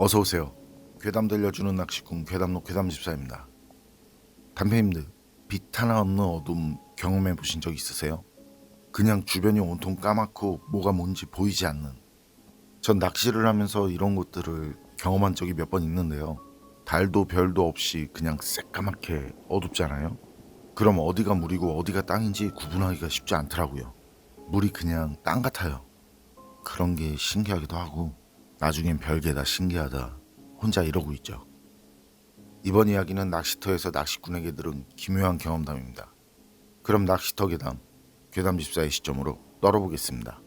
어서오세요. 괴담 들려주는 낚시꾼 괴담로 괴담집사입니다. 담배님들, 빛 하나 없는 어둠 경험해 보신 적 있으세요? 그냥 주변이 온통 까맣고 뭐가 뭔지 보이지 않는. 전 낚시를 하면서 이런 것들을 경험한 적이 몇 번 있는데요. 달도 별도 없이 그냥 새까맣게 어둡잖아요. 그럼 어디가 물이고 어디가 땅인지 구분하기가 쉽지 않더라고요. 물이 그냥 땅 같아요. 그런 게 신기하기도 하고 나중엔 별게다 신기하다 혼자 이러고 있죠. 이번 이야기는 낚시터에서 낚시꾼에게 들은 기묘한 경험담입니다. 그럼 낚시터 괴담, 괴담집사의 시점으로 떨어보겠습니다.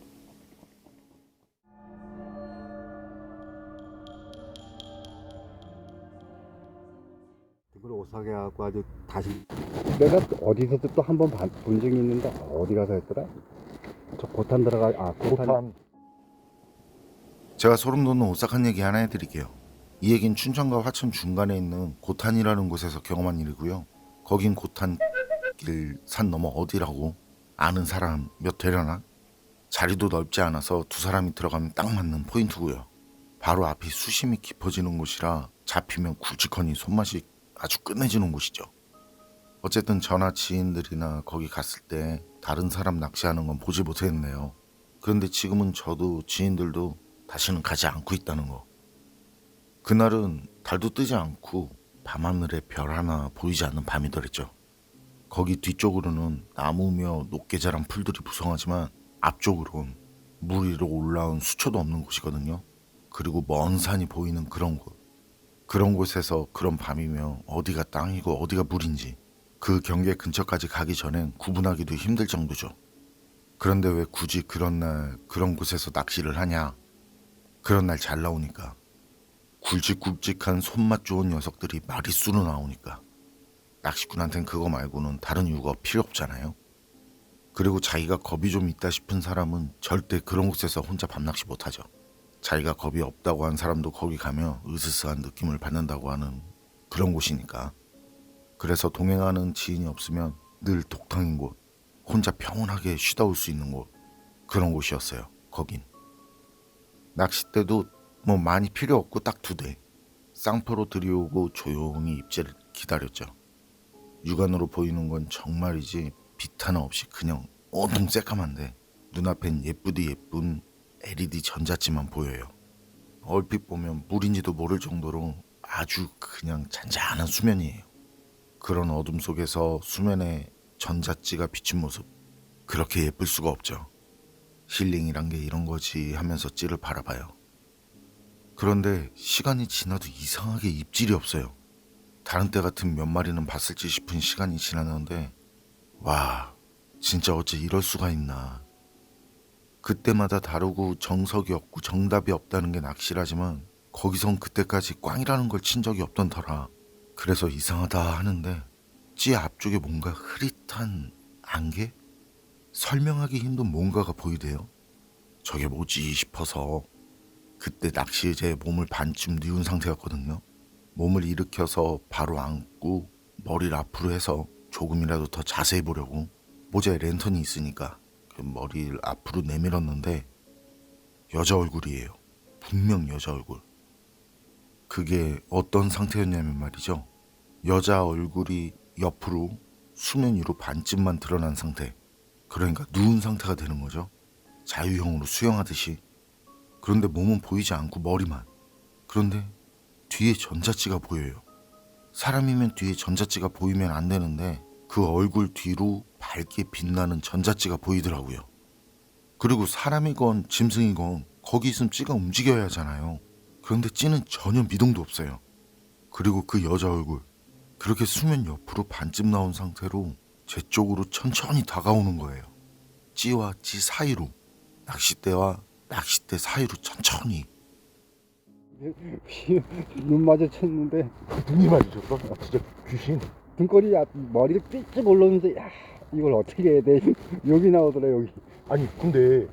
그걸 오사게 하고 아주 다시 내가 어디서도 또 한 번 본 적이 있는데 어디 가서 했더라? 저 고탄 들어가 고탄. 제가 소름 돋는 오싹한 얘기 하나 해드릴게요. 이 얘긴 춘천과 화천 중간에 있는 고탄이라는 곳에서 경험한 일이고요. 거긴 고탄 길 산 너머 어디라고 아는 사람 몇 되려나? 자리도 넓지 않아서 두 사람이 들어가면 딱 맞는 포인트고요. 바로 앞이 수심이 깊어지는 곳이라 잡히면 굵직하니 손맛이 아주 끝내지는 곳이죠. 어쨌든 저나 지인들이나 거기 갔을 때 다른 사람 낚시하는 건 보지 못했네요. 그런데 지금은 저도 지인들도 다시는 가지 않고 있다는 거. 그날은 달도 뜨지 않고 밤하늘에 별 하나 보이지 않는 밤이더랬죠. 거기 뒤쪽으로는 나무며 높게 자란 풀들이 무성하지만 앞쪽으론 물 위로 올라온 수초도 없는 곳이거든요. 그리고 먼 산이 보이는 그런 곳. 그런 곳에서 그런 밤이며 어디가 땅이고 어디가 물인지 그 경계 근처까지 가기 전엔 구분하기도 힘들 정도죠. 그런데 왜 굳이 그런 날 그런 곳에서 낚시를 하냐? 그런 날 잘 나오니까. 굵직굵직한 손맛 좋은 녀석들이 마리수로 나오니까. 낚시꾼한텐 그거 말고는 다른 이유가 필요 없잖아요. 그리고 자기가 겁이 좀 있다 싶은 사람은 절대 그런 곳에서 혼자 밤낚시 못하죠. 자기가 겁이 없다고 한 사람도 거기 가면 으스스한 느낌을 받는다고 하는 그런 곳이니까. 그래서 동행하는 지인이 없으면 늘 독탕인 곳, 혼자 평온하게 쉬다 올 수 있는 곳, 그런 곳이었어요. 거긴. 낚싯대도 뭐 많이 필요 없고 딱 2대. 쌍포로 들이오고 조용히 입질을 기다렸죠. 육안으로 보이는 건 정말이지 빛 하나 없이 그냥 온통 새까만데 눈앞엔 예쁘디 예쁜 LED 전자찌만 보여요. 얼핏 보면 물인지도 모를 정도로 아주 그냥 잔잔한 수면이에요. 그런 어둠 속에서 수면에 전자찌가 비친 모습, 그렇게 예쁠 수가 없죠. 힐링이란 게 이런 거지 하면서 찌를 바라봐요. 그런데 시간이 지나도 이상하게 입질이 없어요. 다른 때 같은 몇 마리는 봤을지 싶은 시간이 지났는데 와, 진짜 어째 이럴 수가 있나. 그때마다 다르고 정석이 없고 정답이 없다는 게 낚시라지만 거기선 그때까지 꽝이라는 걸 친 적이 없던 터라 그래서 이상하다 하는데 찌 앞쪽에 뭔가 흐릿한 안개? 설명하기 힘든 뭔가가 보이대요. 저게 뭐지 싶어서 그때 낚시 의자에 몸을 반쯤 뉘운 상태였거든요. 몸을 일으켜서 바로 앉고 머리를 앞으로 해서 조금이라도 더 자세히 보려고 모자에 랜턴이 있으니까 그 머리를 앞으로 내밀었는데 여자 얼굴이에요. 분명 여자 얼굴. 그게 어떤 상태였냐면 말이죠. 여자 얼굴이 옆으로 수면 위로 반쯤만 드러난 상태. 그러니까 누운 상태가 되는 거죠. 자유형으로 수영하듯이. 그런데 몸은 보이지 않고 머리만. 그런데 뒤에 전자찌가 보여요. 사람이면 뒤에 전자찌가 보이면 안 되는데 그 얼굴 뒤로 밝게 빛나는 전자찌가 보이더라고요. 그리고 사람이건 짐승이건 거기 있으면 찌가 움직여야 하잖아요. 그런데 찌는 전혀 미동도 없어요. 그리고 그 여자 얼굴, 그렇게 수면 옆으로 반쯤 나온 상태로 제 쪽으로 천천히 다가오는 거예요. 찌와 찌 사이로, 낚싯대와 낚싯대 사이로 천천히. 눈 마주쳤는데 눈이 마주쳤어? 진짜 귀신. 등골이 머리가 삐쭉 올라오면서 야 이걸 어떻게 해야 돼. 여기 나오더라 여기. 아니 근데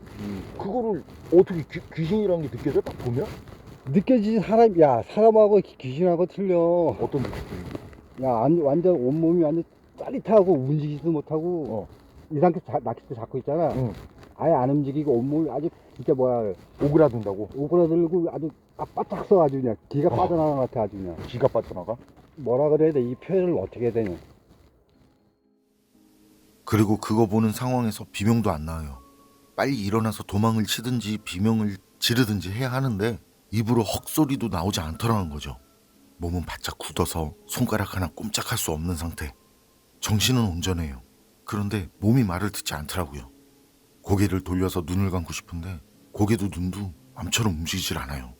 그거를 어떻게 귀신이란 게 느껴져? 딱 보면? 느껴지지. 사람하고 귀신하고 틀려. 어떤 느낌? 완전 온몸이 완전 짜릿하고 움직이지도 못하고 이 상태 낚싯대 잡고 있잖아. 응. 아예 안 움직이고 온몸이 아주 진짜 뭐야 오그라든다고? 오그라들고 아주 바짝 서 아주 그냥 기가 빠져나가는 것 같아 아주 그냥. 기가 빠져나가? 뭐라 그래야 돼? 이 표현을 어떻게 해야 되냐. 그리고 그거 보는 상황에서 비명도 안 나와요. 빨리 일어나서 도망을 치든지 비명을 지르든지 해야 하는데 입으로 헉소리도 나오지 않더라는 거죠. 몸은 바짝 굳어서 손가락 하나 꼼짝할 수 없는 상태. 정신은 온전해요. 그런데 몸이 말을 듣지 않더라고요. 고개를 돌려서 눈을 감고 싶은데 고개도 눈도 맘처럼 움직이질 않아요.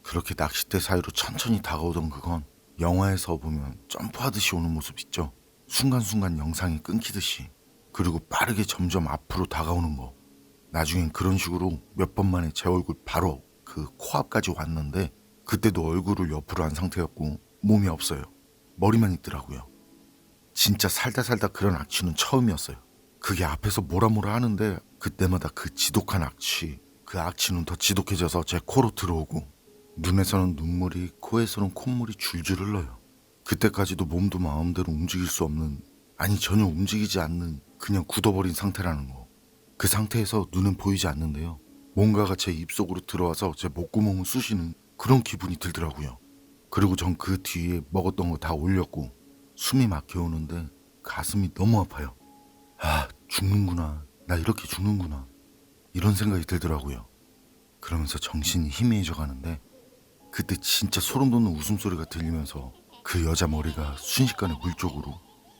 그렇게 낚싯대 사이로 천천히 다가오던 그건 영화에서 보면 점프하듯이 오는 모습 있죠. 순간순간 영상이 끊기듯이. 그리고 빠르게 점점 앞으로 다가오는 거. 나중엔 그런 식으로 몇 번 만에 제 얼굴 바로 그 코앞까지 왔는데 그때도 얼굴을 옆으로 한 상태였고 몸이 없어요. 머리만 있더라고요. 진짜 살다 그런 악취는 처음이었어요. 그게 앞에서 뭐라 하는데 그때마다 그 지독한 악취, 그 악취는 더 지독해져서 제 코로 들어오고 눈에서는 눈물이, 코에서는 콧물이 줄줄 흘러요. 그때까지도 몸도 마음대로 움직일 수 없는, 아니 전혀 움직이지 않는 그냥 굳어버린 상태라는 거. 그 상태에서 눈은 보이지 않는데요. 뭔가가 제 입속으로 들어와서 제 목구멍을 쑤시는 그런 기분이 들더라고요. 그리고 전 그 뒤에 먹었던 거 다 올렸고 숨이 막혀오는데 가슴이 너무 아파요. 아, 죽는구나. 나 이렇게 죽는구나. 이런 생각이 들더라고요. 그러면서 정신이 희미해져 가는데 그때 진짜 소름 돋는 웃음소리가 들리면서 그 여자 머리가 순식간에 물 쪽으로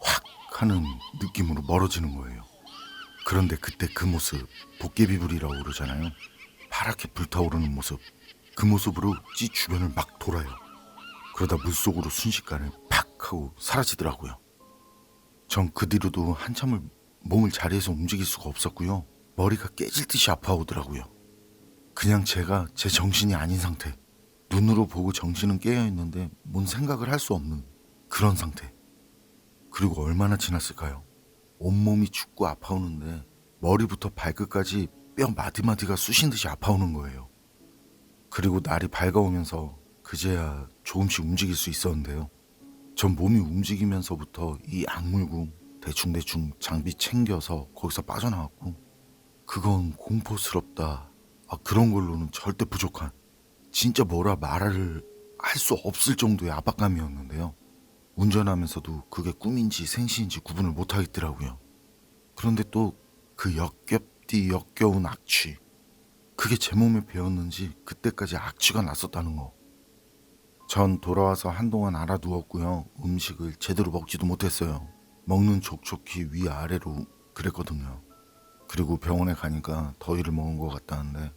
확 하는 느낌으로 멀어지는 거예요. 그런데 그때 그 모습, 도깨비불이라고 그러잖아요. 파랗게 불타오르는 모습. 그 모습으로 찌 주변을 막 돌아요. 그러다 물속으로 순식간에 팍 하고 사라지더라고요. 전 그 뒤로도 한참을 몸을 자리에서 움직일 수가 없었고요. 머리가 깨질 듯이 아파오더라고요. 그냥 제가 제 정신이 아닌 상태. 눈으로 보고 정신은 깨어있는데 뭔 생각을 할 수 없는 그런 상태. 그리고 얼마나 지났을까요? 온몸이 춥고 아파오는데 머리부터 발끝까지 뼈 마디마디가 쑤신 듯이 아파오는 거예요. 그리고 날이 밝아오면서 그제야 조금씩 움직일 수 있었는데요. 전 몸이 움직이면서부터 이 악물고 대충 장비 챙겨서 거기서 빠져나왔고 그건 공포스럽다. 그런 걸로는 절대 부족한, 진짜 뭐라 말을 할 수 없을 정도의 압박감이었는데요. 운전하면서도 그게 꿈인지 생시인지 구분을 못하겠더라고요. 그런데 또 그 역겨운 악취, 그게 제 몸에 배었는지 그때까지 악취가 났었다는 거. 전 돌아와서 한동안 알아 누웠고요. 음식을 제대로 먹지도 못했어요. 먹는 족족히 위아래로 그랬거든요. 그리고 병원에 가니까 더위를 먹은 것 같다는데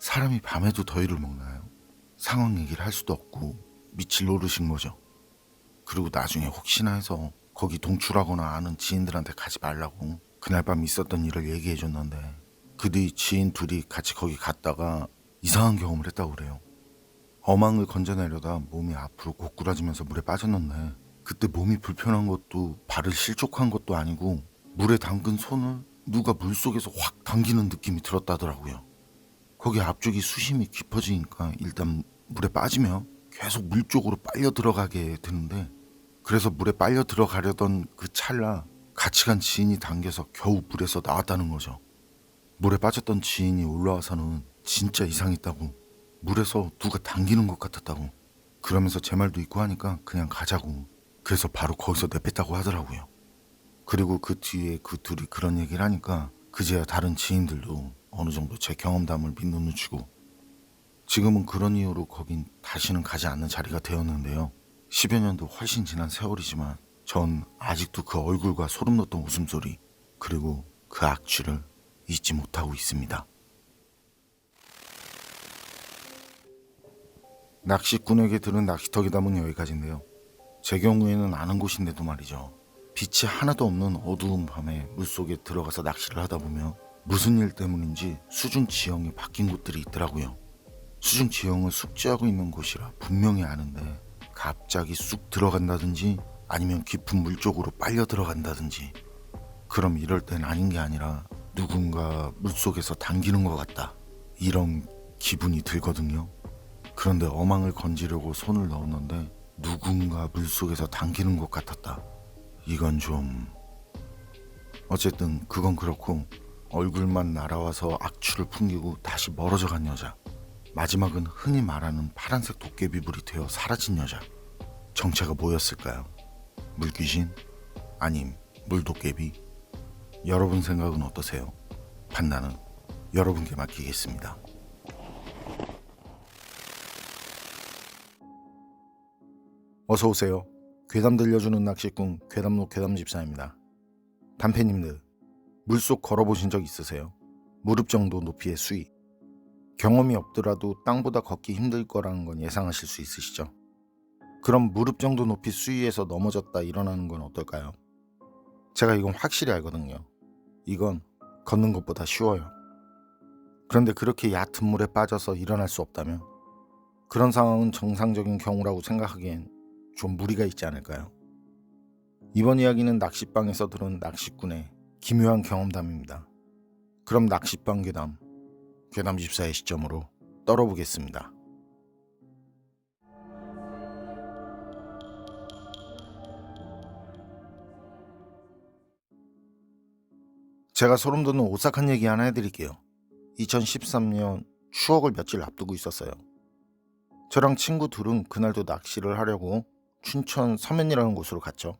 사람이 밤에도 더위를 먹나요? 상황 얘기를 할 수도 없고 미칠 노릇인 거죠. 그리고 나중에 혹시나 해서 거기 동출하거나 아는 지인들한테 가지 말라고 그날 밤 있었던 일을 얘기해 줬는데 그 뒤 지인 둘이 같이 거기 갔다가 이상한 경험을 했다고 그래요. 어망을 건져내려다 몸이 앞으로 고꾸라지면서 물에 빠졌는데 그때 몸이 불편한 것도 발을 실족한 것도 아니고 물에 담근 손을 누가 물속에서 확 당기는 느낌이 들었다더라고요. 거기 앞쪽이 수심이 깊어지니까 일단 물에 빠지면 계속 물 쪽으로 빨려 들어가게 되는데 그래서 물에 빨려 들어가려던 그 찰나 같이 간 지인이 당겨서 겨우 물에서 나왔다는 거죠. 물에 빠졌던 지인이 올라와서는 진짜 이상했다고, 물에서 누가 당기는 것 같았다고, 그러면서 제 말도 있고 하니까 그냥 가자고, 그래서 바로 거기서 내뺐다고 하더라고요. 그리고 그 뒤에 그 둘이 그런 얘기를 하니까 그제야 다른 지인들도 어느 정도 제 경험담을 믿는 눈치고 지금은 그런 이유로 거긴 다시는 가지 않는 자리가 되었는데요. 10여 년도 훨씬 지난 세월이지만 전 아직도 그 얼굴과 소름 돋던 웃음소리 그리고 그 악취를 잊지 못하고 있습니다. 낚시꾼에게 들은 낚시터기담은 여기까지인데요. 제 경우에는 아는 곳인데도 말이죠. 빛이 하나도 없는 어두운 밤에 물속에 들어가서 낚시를 하다 보면 무슨 일 때문인지 수중 지형이 바뀐 곳들이 있더라고요. 수중 지형을 숙지하고 있는 곳이라 분명히 아는데 갑자기 쑥 들어간다든지 아니면 깊은 물 쪽으로 빨려 들어간다든지, 그럼 이럴 땐 아닌 게 아니라 누군가 물속에서 당기는 것 같다, 이런 기분이 들거든요. 그런데 어망을 건지려고 손을 넣었는데 누군가 물속에서 당기는 것 같았다. 이건 좀... 어쨌든 그건 그렇고 얼굴만 날아와서 악취를 풍기고 다시 멀어져 간 여자. 마지막은 흔히 말하는 파란색 도깨비불이 되어 사라진 여자. 정체가 뭐였을까요? 물귀신? 아님 물도깨비? 여러분 생각은 어떠세요? 판단은 여러분께 맡기겠습니다. 어서 오세요. 괴담 들려주는 낚시꾼 괴담로 괴담집사입니다. 단패님들, 물속 걸어보신 적 있으세요? 무릎 정도 높이의 수위. 경험이 없더라도 땅보다 걷기 힘들 거라는 건 예상하실 수 있으시죠? 그럼 무릎 정도 높이 수위에서 넘어졌다 일어나는 건 어떨까요? 제가 이건 확실히 알거든요. 이건 걷는 것보다 쉬워요. 그런데 그렇게 얕은 물에 빠져서 일어날 수 없다면 그런 상황은 정상적인 경우라고 생각하기엔 좀 무리가 있지 않을까요? 이번 이야기는 낚시방에서 들은 낚시꾼의 기묘한 경험담입니다. 그럼 낚시방 괴담, 괴담집사의 시점으로 떨어보겠습니다. 제가 소름 돋는 오싹한 얘기 하나 해드릴게요. 2013년 추억을 며칠 앞두고 있었어요. 저랑 친구 둘은 그날도 낚시를 하려고 춘천 서면이라는 곳으로 갔죠.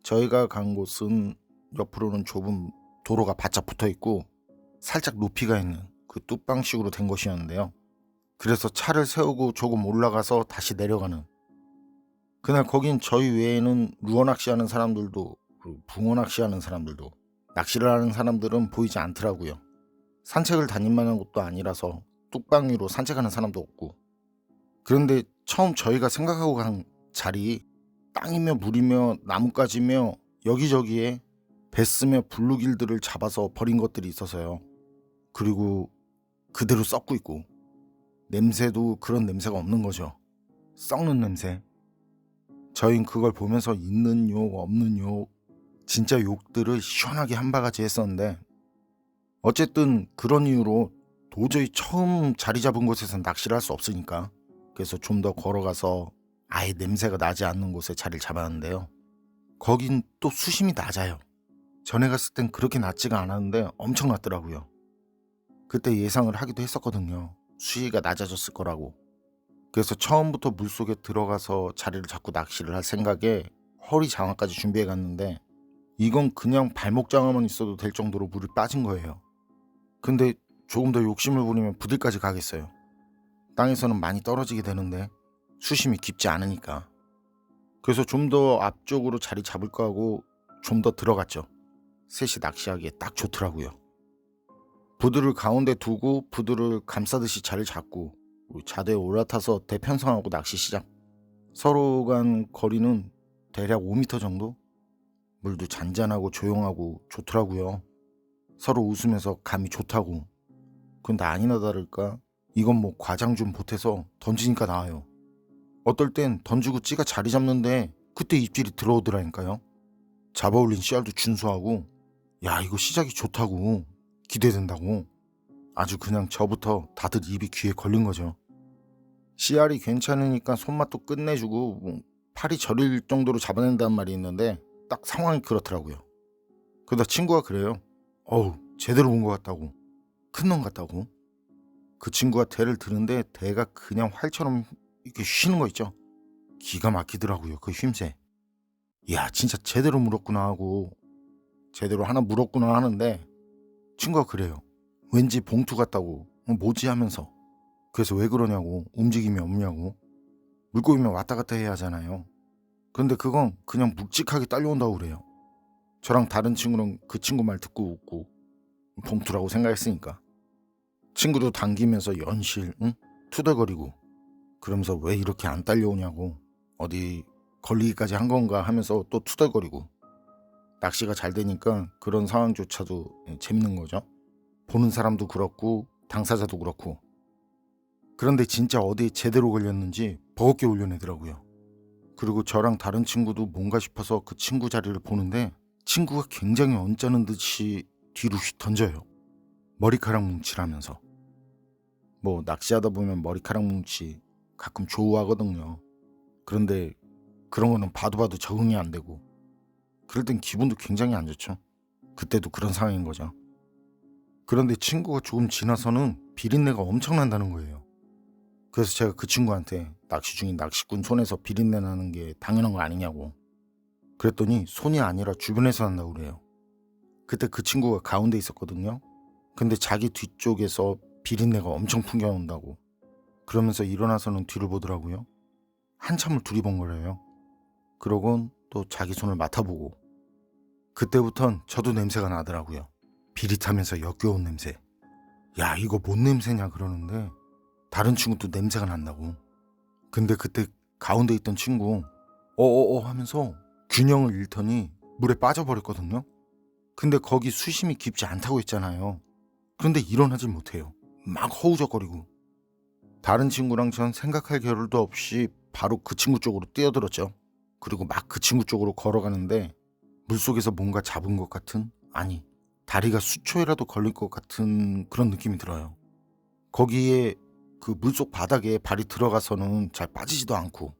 저희가 간 곳은 옆으로는 좁은 도로가 바짝 붙어있고 살짝 높이가 있는 그 뚝방식으로 된 것이었는데요. 그래서 차를 세우고 조금 올라가서 다시 내려가는. 그날 거긴 저희 외에는 루어 낚시하는 사람들도 붕어 낚시하는 사람들도 낚시를 하는 사람들은 보이지 않더라고요. 산책을 다닐 만한 곳도 아니라서 뚝방 위로 산책하는 사람도 없고. 그런데 처음 저희가 생각하고 간 자리, 땅이며 물이며 나뭇가지며 여기저기에 베스며 블루길들을 잡아서 버린 것들이 있어서요. 그리고 그대로 썩고 있고 냄새도 그런 냄새가 없는 거죠. 썩는 냄새. 저희는 그걸 보면서 있는 욕 없는 욕 진짜 욕들을 시원하게 한 바가지 했었는데 어쨌든 그런 이유로 도저히 처음 자리 잡은 곳에서 낚시를 할 수 없으니까 그래서 좀 더 걸어가서 아예 냄새가 나지 않는 곳에 자리를 잡았는데요. 거긴 또 수심이 낮아요. 전에 갔을 땐 그렇게 낮지가 않았는데 엄청 낮더라고요. 그때 예상을 하기도 했었거든요. 수위가 낮아졌을 거라고. 그래서 처음부터 물속에 들어가서 자리를 잡고 낚시를 할 생각에 허리 장화까지 준비해 갔는데 이건 그냥 발목 장화만 있어도 될 정도로 물이 빠진 거예요. 근데 조금 더 욕심을 부리면 부들까지 가겠어요. 땅에서는 많이 떨어지게 되는데 수심이 깊지 않으니까. 그래서 좀 더 앞쪽으로 자리 잡을까 하고 좀 더 들어갔죠. 셋이 낚시하기에 딱 좋더라고요. 부두를 가운데 두고 부두를 감싸듯이 자리를 잡고 자대에 올라타서 대편성하고 낚시 시작. 서로 간 거리는 대략 5m 정도? 물도 잔잔하고 조용하고 좋더라고요. 서로 웃으면서 감이 좋다고. 근데 아니나 다를까 이건 뭐 과장 좀 보태서 던지니까 나와요. 어떨 땐 던지고 찌가 자리 잡는데 그때 입질이 들어오더라니까요. 잡아올린 씨알도 준수하고 야 이거 시작이 좋다고 기대된다고 아주 그냥 저부터 다들 입이 귀에 걸린 거죠. 씨알이 괜찮으니까 손맛도 끝내주고 팔이 저릴 정도로 잡아낸다는 말이 있는데 딱 상황이 그렇더라고요. 그러다 친구가 그래요. 어우 제대로 본 것 같다고. 큰 놈 같다고. 그 친구가 대를 드는데 대가 그냥 활처럼 이렇게 쉬는 거 있죠. 기가 막히더라고요. 그 쉼새. 이야 진짜 제대로 물었구나 하고 제대로 하나 물었구나 하는데 친구가 그래요. 왠지 봉투 같다고. 뭐지 하면서. 그래서 왜 그러냐고. 움직임이 없냐고. 물고기면 왔다 갔다 해야 하잖아요. 그런데 그건 그냥 묵직하게 딸려온다고 그래요. 저랑 다른 친구는 그 친구 말 듣고 웃고 봉투라고 생각했으니까. 친구도 당기면서 연실 투덜거리고 그러면서 왜 이렇게 안 딸려오냐고 어디 걸리기까지 한 건가 하면서 또 투덜거리고. 낚시가 잘 되니까 그런 상황조차도 재밌는 거죠. 보는 사람도 그렇고 당사자도 그렇고. 그런데 진짜 어디에 제대로 걸렸는지 버겁게 올려내더라고요. 그리고 저랑 다른 친구도 뭔가 싶어서 그 친구 자리를 보는데 친구가 굉장히 언짢은 듯이 뒤로 휙 던져요. 머리카락 뭉치라면서. 뭐 낚시하다 보면 머리카락 뭉치 가끔 좋아하거든요. 그런데 그런 거는 봐도 적응이 안 되고 그럴 땐 기분도 굉장히 안 좋죠. 그때도 그런 상황인 거죠. 그런데 친구가 조금 지나서는 비린내가 엄청난다는 거예요. 그래서 제가 그 친구한테 낚시 중인 낚시꾼 손에서 비린내 나는 게 당연한 거 아니냐고 그랬더니 손이 아니라 주변에서 난다고 그래요. 그때 그 친구가 가운데 있었거든요. 근데 자기 뒤쪽에서 비린내가 엄청 풍겨온다고 그러면서 일어나서는 뒤를 보더라고요. 한참을 두리번거려요. 그러곤 또 자기 손을 맡아보고 그때부턴 저도 냄새가 나더라고요. 비릿하면서 역겨운 냄새. 야, 이거 뭔 냄새냐 그러는데 다른 친구도 냄새가 난다고. 근데 그때 가운데 있던 친구 어어어 하면서 균형을 잃더니 물에 빠져버렸거든요. 근데 거기 수심이 깊지 않다고 했잖아요. 그런데 일어나질 못해요. 막 허우적거리고. 다른 친구랑 전 생각할 겨를도 없이 바로 그 친구 쪽으로 뛰어들었죠. 그리고 막 그 친구 쪽으로 걸어가는데 물속에서 뭔가 잡은 것 같은, 아니 다리가 수초에라도 걸릴 것 같은 그런 느낌이 들어요. 거기에 그 물속 바닥에 발이 들어가서는 잘 빠지지도 않고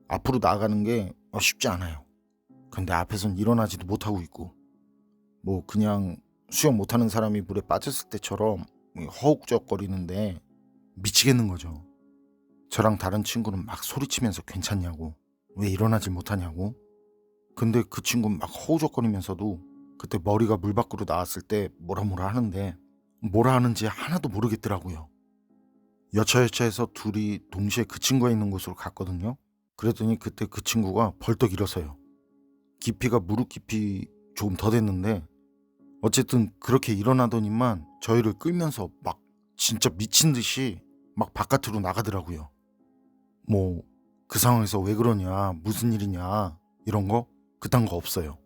앞으로 나아가는 게 쉽지 않아요. 근데 앞에선 일어나지도 못하고 있고 뭐 그냥 수영 못하는 사람이 물에 빠졌을 때처럼 허우적거리는데 미치겠는 거죠. 저랑 다른 친구는 막 소리치면서 괜찮냐고, 왜 일어나질 못하냐고. 근데 그 친구는 막 허우적거리면서도 그때 머리가 물 밖으로 나왔을 때 뭐라 하는데 뭐라 하는지 하나도 모르겠더라고요. 여차여차해서 둘이 동시에 그 친구가 있는 곳으로 갔거든요. 그랬더니 그때 그 친구가 벌떡 일어서요. 깊이가 무릎 깊이 조금 더 됐는데 어쨌든 그렇게 일어나더니만 저희를 끌면서 막 진짜 미친 듯이 막 바깥으로 나가더라고요. 뭐 그 상황에서 왜 그러냐, 무슨 일이냐 이런 거 그딴 거 없어요.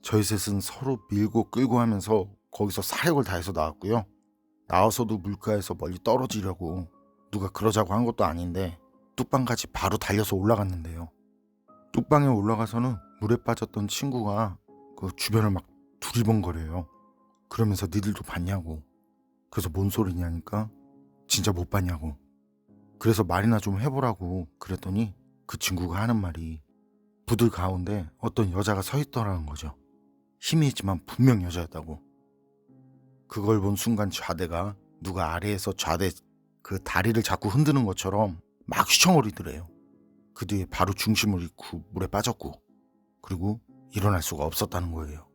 저희 셋은 서로 밀고 끌고 하면서 거기서 사력을 다해서 나왔고요. 나와서도 물가에서 멀리 떨어지려고 누가 그러자고 한 것도 아닌데 뚝방까지 바로 달려서 올라갔는데요. 뚝방에 올라가서는 물에 빠졌던 친구가 그 주변을 막 두리번거려요. 그러면서 니들도 봤냐고. 그래서 뭔 소리냐니까 진짜 못 봤냐고. 그래서 말이나 좀 해보라고 그랬더니 그 친구가 하는 말이 부들 가운데 어떤 여자가 서 있더라는 거죠. 힘이 있지만 분명 여자였다고. 그걸 본 순간 좌대가 누가 아래에서 좌대 그 다리를 자꾸 흔드는 것처럼 막 휘청거리더래요. 그 뒤에 바로 중심을 잃고 물에 빠졌고 그리고 일어날 수가 없었다는 거예요.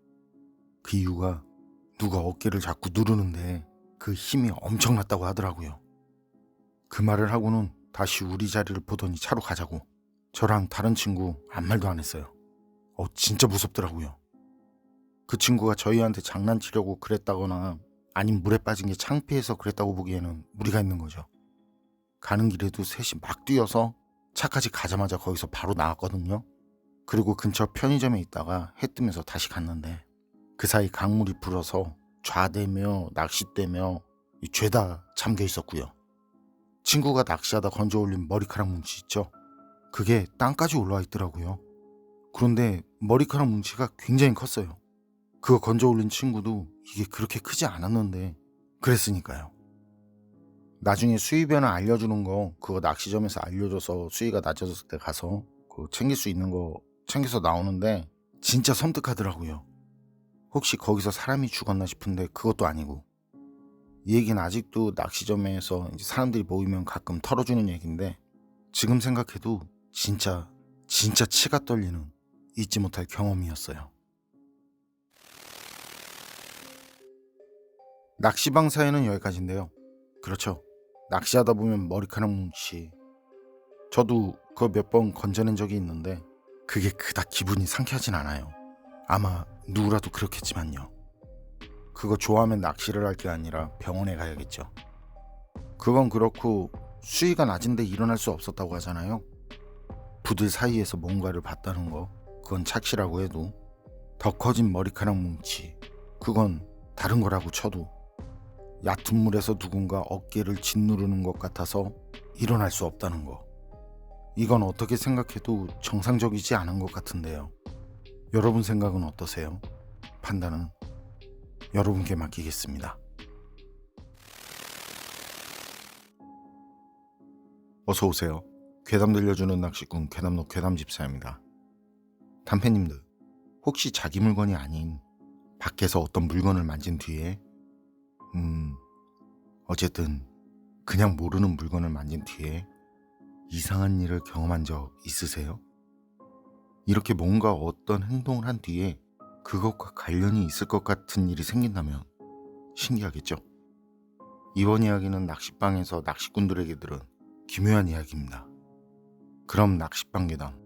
그 이유가 누가 어깨를 자꾸 누르는데 그 힘이 엄청났다고 하더라고요. 그 말을 하고는 다시 우리 자리를 보더니 차로 가자고. 저랑 다른 친구 아무 말도 안 했어요. 진짜 무섭더라고요. 그 친구가 저희한테 장난치려고 그랬다거나 아님 물에 빠진 게 창피해서 그랬다고 보기에는 무리가 있는 거죠. 가는 길에도 셋이 막 뛰어서 차까지 가자마자 거기서 바로 나왔거든요. 그리고 근처 편의점에 있다가 해 뜨면서 다시 갔는데 그 사이 강물이 불어서 좌대며 낚싯대며 죄다 잠겨 있었고요. 친구가 낚시하다 건져 올린 머리카락 뭉치 있죠? 그게 땅까지 올라와 있더라고요. 그런데 머리카락 뭉치가 굉장히 컸어요. 그거 건져 올린 친구도 이게 그렇게 크지 않았는데 그랬으니까요. 나중에 수위변화 알려주는 거 그거 낚시점에서 알려줘서 수위가 낮아졌을 때 가서 그 챙길 수 있는 거 챙겨서 나오는데 진짜 섬뜩하더라고요. 혹시 거기서 사람이 죽었나 싶은데 그것도 아니고. 이 얘기는 아직도 낚시점에서 이제 사람들이 모이면 가끔 털어주는 얘기인데 지금 생각해도 진짜 치가 떨리는 잊지 못할 경험이었어요. 낚시방 사연은 여기까지인데요. 그렇죠. 낚시하다 보면 머리카락 뭉치. 저도 그거 몇 번 건져낸 적이 있는데 그게 그닥 기분이 상쾌하진 않아요. 아마 누구라도 그렇겠지만요. 그거 좋아하면 낚시를 할 게 아니라 병원에 가야겠죠. 그건 그렇고 수위가 낮은데 일어날 수 없었다고 하잖아요. 부들 사이에서 뭔가를 봤다는 거 그건 착시라고 해도 더 커진 머리카락 뭉치 그건 다른 거라고 쳐도 얕은 물에서 누군가 어깨를 짓누르는 것 같아서 일어날 수 없다는 거 이건 어떻게 생각해도 정상적이지 않은 것 같은데요. 여러분 생각은 어떠세요? 판단은 여러분께 맡기겠습니다. 어서 오세요. 괴담 들려주는 낚시꾼 괴담노 괴담집사입니다. 단패님들, 혹시 자기 물건이 아닌 밖에서 어떤 물건을 만진 뒤에 어쨌든 그냥 모르는 물건을 만진 뒤에 이상한 일을 경험한 적 있으세요? 이렇게 뭔가 어떤 행동을 한 뒤에 그것과 관련이 있을 것 같은 일이 생긴다면 신기하겠죠? 이번 이야기는 낚싯방에서 낚시꾼들에게 들은 기묘한 이야기입니다. 그럼 낚싯방 괴담,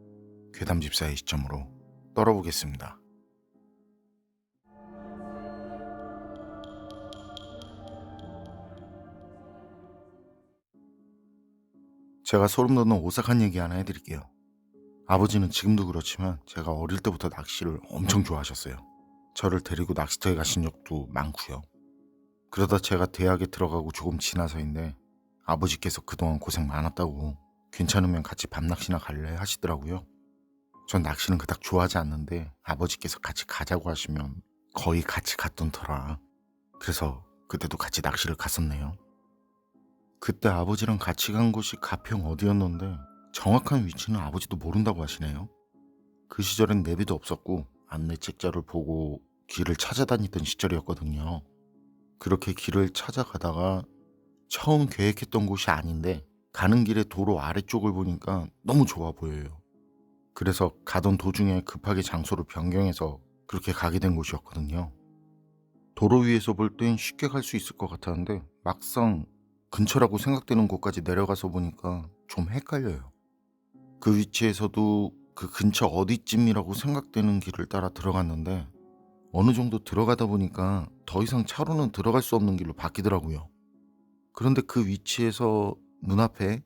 괴담집사의 시점으로 떨어보겠습니다. 제가 소름 돋는 오싹한 얘기 하나 해드릴게요. 아버지는 지금도 그렇지만 제가 어릴 때부터 낚시를 엄청 좋아하셨어요. 저를 데리고 낚시터에 가신 적도 많고요. 그러다 제가 대학에 들어가고 조금 지나서인데 아버지께서 그동안 고생 많았다고 괜찮으면 같이 밤낚시나 갈래 하시더라고요. 전 낚시는 그닥 좋아하지 않는데 아버지께서 같이 가자고 하시면 거의 같이 갔던 터라. 그래서 그때도 같이 낚시를 갔었네요. 그때 아버지랑 같이 간 곳이 가평 어디였는데 정확한 위치는 아버지도 모른다고 하시네요. 그 시절엔 내비도 없었고 안내책자를 보고 길을 찾아다니던 시절이었거든요. 그렇게 길을 찾아가다가 처음 계획했던 곳이 아닌데 가는 길에 도로 아래쪽을 보니까 너무 좋아 보여요. 그래서 가던 도중에 급하게 장소를 변경해서 그렇게 가게 된 곳이었거든요. 도로 위에서 볼 땐 쉽게 갈 수 있을 것 같았는데 막상 근처라고 생각되는 곳까지 내려가서 보니까 좀 헷갈려요. 그 위치에서도 그 근처 어디쯤이라고 생각되는 길을 따라 들어갔는데 어느 정도 들어가다 보니까 더 이상 차로는 들어갈 수 없는 길로 바뀌더라고요. 그런데 그 위치에서 눈앞에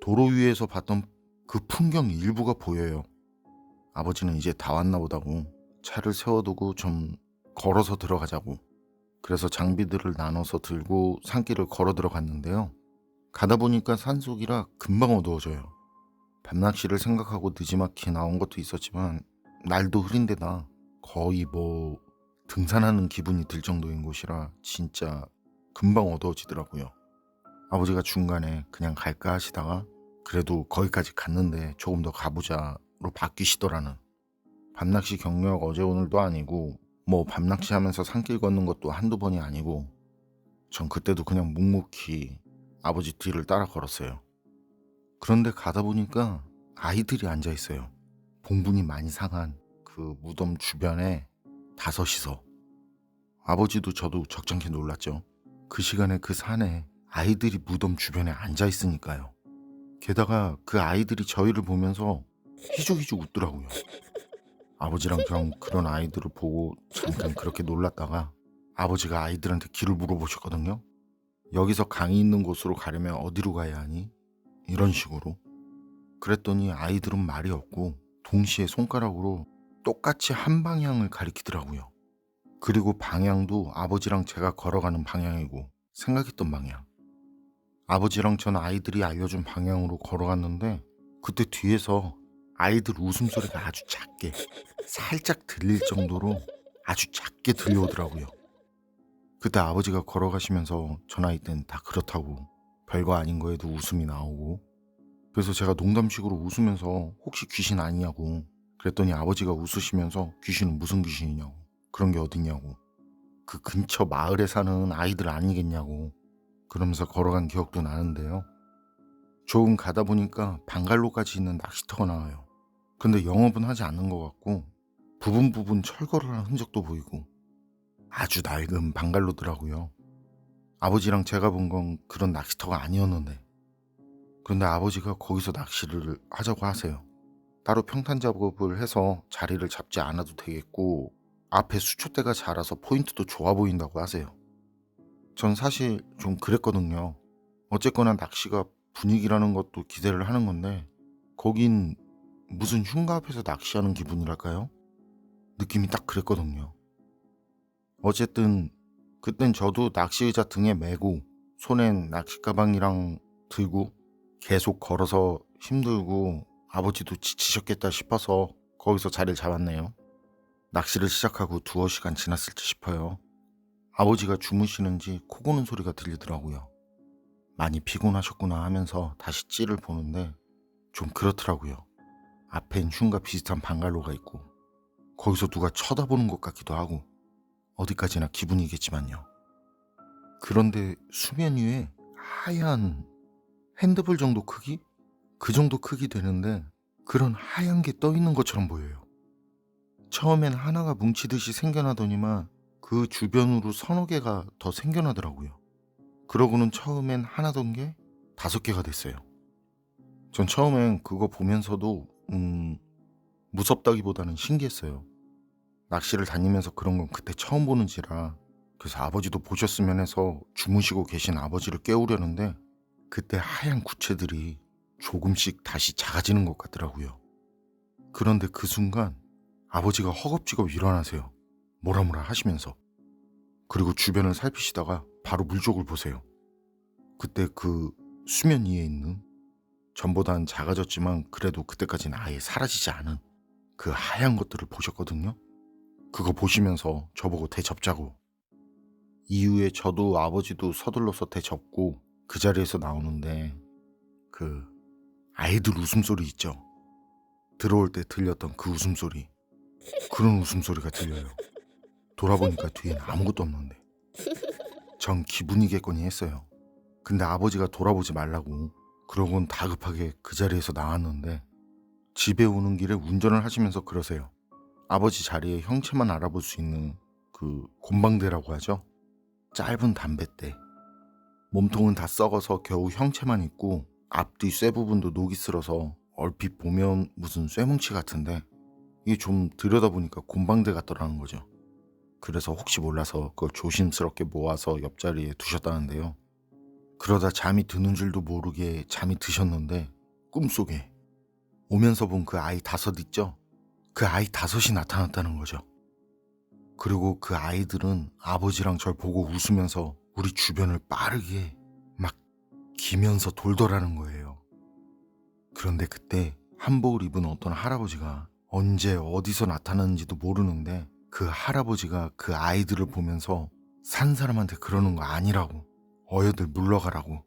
도로 위에서 봤던 그 풍경 일부가 보여요. 아버지는 이제 다 왔나 보다고 차를 세워두고 좀 걸어서 들어가자고. 그래서 장비들을 나눠서 들고 산길을 걸어 들어갔는데요. 가다 보니까 산속이라 금방 어두워져요. 밤낚시를 생각하고 느지막이 나온 것도 있었지만 날도 흐린 데다 거의 등산하는 기분이 들 정도인 곳이라 진짜 금방 어두워지더라고요. 아버지가 중간에 그냥 갈까 하시다가 그래도 거기까지 갔는데 조금 더 가보자로 바뀌시더라는. 밤낚시 경력 어제 오늘도 아니고 밤낚시 하면서 산길 걷는 것도 한두 번이 아니고 전 그때도 그냥 묵묵히 아버지 뒤를 따라 걸었어요. 그런데 가다 보니까 아이들이 앉아 있어요. 봉분이 많이 상한 그 무덤 주변에 다섯이서. 아버지도 저도 적잖게 놀랐죠. 그 시간에 그 산에 아이들이 무덤 주변에 앉아 있으니까요. 게다가 그 아이들이 저희를 보면서 희죽희죽 웃더라고요. 아버지랑 저랑 그런 아이들을 보고 잠깐 그렇게 놀랐다가 아버지가 아이들한테 길을 물어보셨거든요. 여기서 강이 있는 곳으로 가려면 어디로 가야 하니? 이런 식으로. 그랬더니 아이들은 말이 없고 동시에 손가락으로 똑같이 한 방향을 가리키더라고요. 그리고 방향도 아버지랑 제가 걸어가는 방향이고 생각했던 방향. 아버지랑 전 아이들이 알려준 방향으로 걸어갔는데 그때 뒤에서 아이들 웃음소리가 아주 작게 살짝 들릴 정도로 아주 작게 들려오더라고요. 그때 아버지가 걸어가시면서 전 아이 땐 다 그렇다고 별거 아닌 거에도 웃음이 나오고 그래서 제가 농담식으로 웃으면서 혹시 귀신 아니냐고 그랬더니 아버지가 웃으시면서 귀신은 무슨 귀신이냐고 그런 게 어딨냐고 그 근처 마을에 사는 아이들 아니겠냐고 그러면서 걸어간 기억도 나는데요. 조금 가다 보니까 방갈로까지 있는 낚시터가 나와요. 근데 영업은 하지 않는 것 같고 부분 철거를 한 흔적도 보이고 아주 낡은 방갈로더라고요. 아버지랑 제가 본 건 그런 낚시터가 아니었는데 그런데 아버지가 거기서 낚시를 하자고 하세요. 따로 평탄 작업을 해서 자리를 잡지 않아도 되겠고 앞에 수초대가 자라서 포인트도 좋아 보인다고 하세요. 전 사실 좀 그랬거든요. 어쨌거나 낚시가 분위기라는 것도 기대를 하는 건데 거긴 무슨 흉가 앞에서 낚시하는 기분이랄까요? 느낌이 딱 그랬거든요. 어쨌든 그땐 저도 낚시의자 등에 메고 손엔 낚시 가방이랑 들고 계속 걸어서 힘들고 아버지도 지치셨겠다 싶어서 거기서 자리를 잡았네요. 낚시를 시작하고 두어 시간 지났을지 싶어요. 아버지가 주무시는지 코 고는 소리가 들리더라고요. 많이 피곤하셨구나 하면서 다시 찌를 보는데 좀 그렇더라고요. 앞엔 흉가 비슷한 방갈로가 있고 거기서 누가 쳐다보는 것 같기도 하고 어디까지나 기분이겠지만요. 그런데 수면 위에 하얀 핸드볼 정도 크기? 그 정도 크기 되는데 그런 하얀 게 떠 있는 것처럼 보여요. 처음엔 하나가 뭉치듯이 생겨나더니만 그 주변으로 서너 개가 더 생겨나더라고요. 그러고는 처음엔 하나던 게 5개가 됐어요. 전 처음엔 그거 보면서도 무섭다기보다는 신기했어요. 낚시를 다니면서 그런 건 그때 처음 보는지라, 그래서 아버지도 보셨으면 해서 주무시고 계신 아버지를 깨우려는데 그때 하얀 구체들이 조금씩 다시 작아지는 것 같더라고요. 그런데 그 순간 아버지가 허겁지겁 일어나세요. 뭐라 하시면서. 그리고 주변을 살피시다가 바로 물쪽을 보세요. 그때 그 수면 위에 있는, 전보단 작아졌지만 그래도 그때까지는 아예 사라지지 않은 그 하얀 것들을 보셨거든요. 그거 보시면서 저보고 대접자고. 이후에 저도 아버지도 서둘러서 대접고 그 자리에서 나오는데 그 아이들 웃음소리 있죠. 들어올 때 들렸던 그 웃음소리, 그런 웃음소리가 들려요. 돌아보니까 뒤엔 아무것도 없는데 전 기분이겠거니 했어요. 근데 아버지가 돌아보지 말라고 그러곤 다급하게 그 자리에서 나왔는데 집에 오는 길에 운전을 하시면서 그러세요. 아버지 자리에 형체만 알아볼 수 있는 그 곰방대라고 하죠. 짧은 담뱃대. 몸통은 다 썩어서 겨우 형체만 있고 앞뒤 쇠 부분도 녹이 슬어서 얼핏 보면 무슨 쇠뭉치 같은데 이게 좀 들여다보니까 곰방대 같더라는 거죠. 그래서 혹시 몰라서 그걸 조심스럽게 모아서 옆자리에 두셨다는데요. 그러다 잠이 드는 줄도 모르게 잠이 드셨는데 꿈속에 오면서 본 그 아이 5 있죠? 그 아이 5이 나타났다는 거죠. 그리고 그 아이들은 아버지랑 절 보고 웃으면서 우리 주변을 빠르게 막 기면서 돌더라는 거예요. 그런데 그때 한복을 입은 어떤 할아버지가 언제 어디서 나타났는지도 모르는데 그 할아버지가 그 아이들을 보면서 산 사람한테 그러는 거 아니라고, 어여들 물러가라고.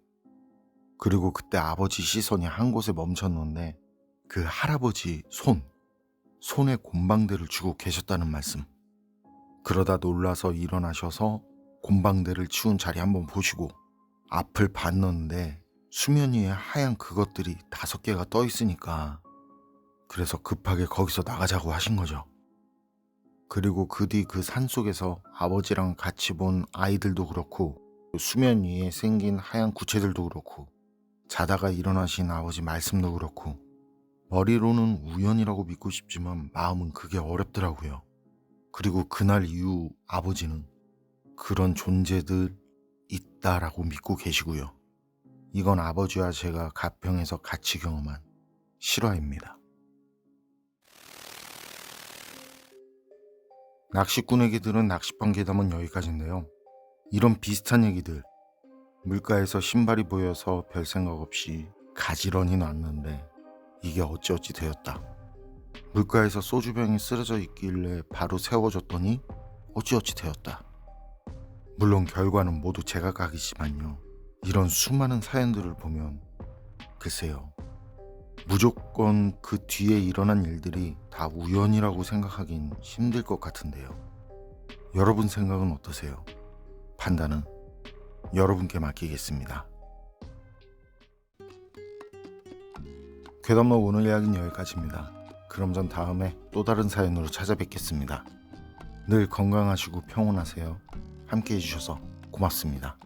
그리고 그때 아버지 시선이 한 곳에 멈췄는데 그 할아버지 손에 곰방대를 쥐고 계셨다는 말씀. 그러다 놀라서 일어나셔서 곰방대를 치운 자리 한번 보시고 앞을 봤는데 수면 위에 하얀 그것들이 5개가 떠 있으니까 그래서 급하게 거기서 나가자고 하신 거죠. 그리고 그 뒤 그 산속에서 아버지랑 같이 본 아이들도 그렇고 수면 위에 생긴 하얀 구체들도 그렇고 자다가 일어나신 아버지 말씀도 그렇고 머리로는 우연이라고 믿고 싶지만 마음은 그게 어렵더라고요. 그리고 그날 이후 아버지는 그런 존재들 있다라고 믿고 계시고요. 이건 아버지와 제가 가평에서 같이 경험한 실화입니다. 낚시꾼 얘기들은 낚시방 괴담은 여기까지인데요. 이런 비슷한 얘기들, 물가에서 신발이 보여서 별 생각 없이 가지런히 놨는데 이게 어찌어찌 되었다. 물가에서 소주병이 쓰러져 있길래 바로 세워줬더니 어찌어찌 되었다. 물론 결과는 모두 제각각이지만요. 이런 수많은 사연들을 보면 글쎄요, 무조건 그 뒤에 일어난 일들이 다 우연이라고 생각하긴 힘들 것 같은데요. 여러분 생각은 어떠세요? 판단은 여러분께 맡기겠습니다. 괴담록 오늘 이야기는 여기까지입니다. 그럼 전 다음에 또 다른 사연으로 찾아뵙겠습니다. 늘 건강하시고 평온하세요. 함께 해주셔서 고맙습니다.